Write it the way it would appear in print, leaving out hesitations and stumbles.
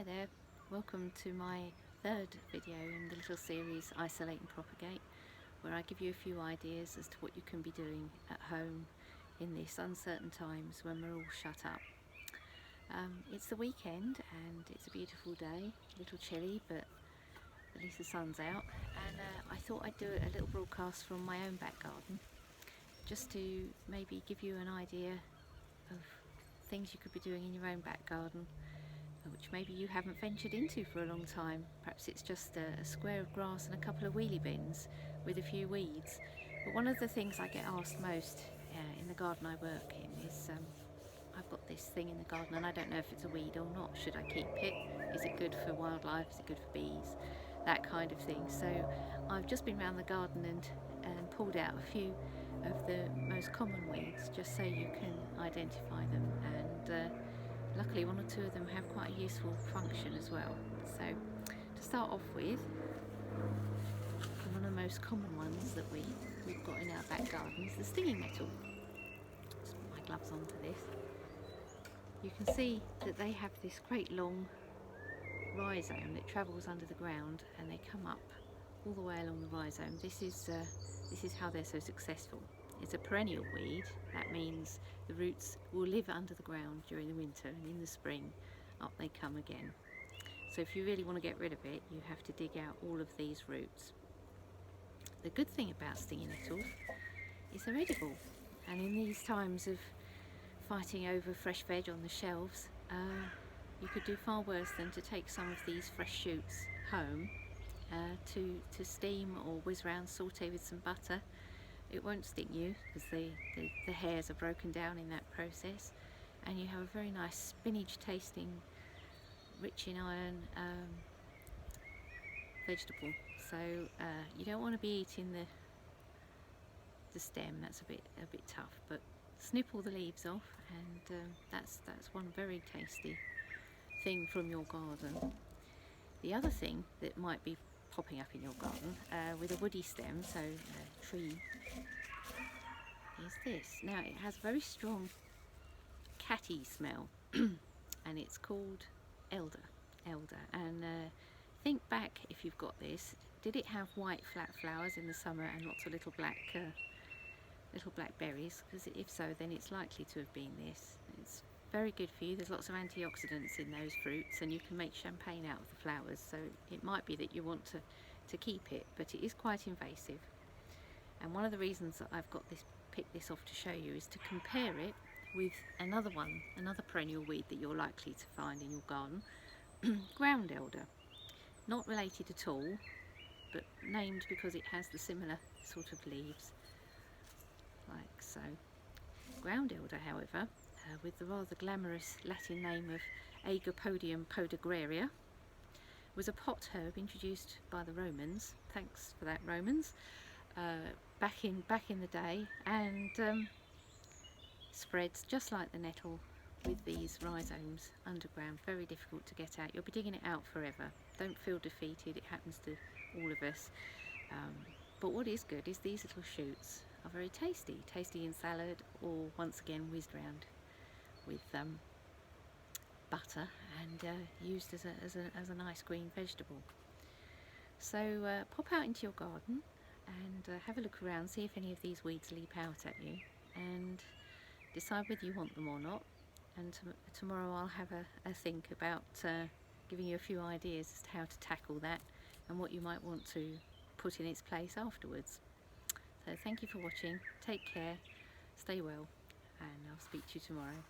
Hi there, welcome to my third video in the little series Isolate and Propagate, where I give you a few ideas as to what you can be doing at home in these uncertain times when we're all shut up. It's the weekend and it's a beautiful day, a little chilly but at least the sun's out, and I thought I'd do a little broadcast from my own back garden just to maybe give you an idea of things you could be doing in your own back garden which maybe you haven't ventured into for a long time. Perhaps it's just a square of grass and a couple of wheelie bins with a few weeds. But one of the things I get asked most in the garden I work in is I've got this thing in the garden and I don't know if it's a weed or not. Should I keep it? Is it good for wildlife? Is it good for bees? That kind of thing. So I've just been around the garden and pulled out a few of the most common weeds just so you can identify them, and luckily one or two of them have quite a useful function as well. So to start off with, one of the most common ones that we've got in our back garden is the stinging nettle. Just put my gloves onto this. You can see that they have this great long rhizome that travels under the ground and they come up all the way along the rhizome. This is how they're so successful. It's a perennial weed. That means the roots will live under the ground during the winter, and in the spring up they come again. So if you really want to get rid of it, you have to dig out all of these roots. The good thing about stinging nettles is they're edible, and in these times of fighting over fresh veg on the shelves, you could do far worse than to take some of these fresh shoots home to steam or whiz round, saute with some butter. It won't sting you because the hairs are broken down in that process, and you have a very nice spinach tasting, rich in iron vegetable. So you don't want to be eating the stem. That's a bit tough, but snip all the leaves off, and that's one very tasty thing from your garden. The other thing that might be popping up in your garden with a woody stem, so a tree, is this. Now it has a very strong catty smell and it's called elder. And think back, if you've got this, did it have white flat flowers in the summer and lots of little black berries? Because if so, then it's likely to have been this. It's very good for you. There's lots of antioxidants in those fruits, and you can make champagne out of the flowers, so it might be that you want to keep it, but it is quite invasive. And one of the reasons that I've got this, picked this off to show you, is to compare it with another perennial weed that you're likely to find in your garden, ground elder. Not related at all, but named because it has the similar sort of leaves, like so. Ground elder, however, with the rather glamorous Latin name of Agapodium podagraria, was a pot herb introduced by the Romans. Thanks for that, Romans. Back in the day, and spreads just like the nettle with these rhizomes underground. Very difficult to get out. You'll be digging it out forever. Don't feel defeated. It happens to all of us. But what is good is these little shoots are very tasty in salad, or once again whizzed round with butter and used as a nice green vegetable. So pop out into your garden and have a look around, see if any of these weeds leap out at you, and decide whether you want them or not. And tomorrow I'll have a think about giving you a few ideas as to how to tackle that and what you might want to put in its place afterwards. So thank you for watching, take care, stay well, and I'll speak to you tomorrow.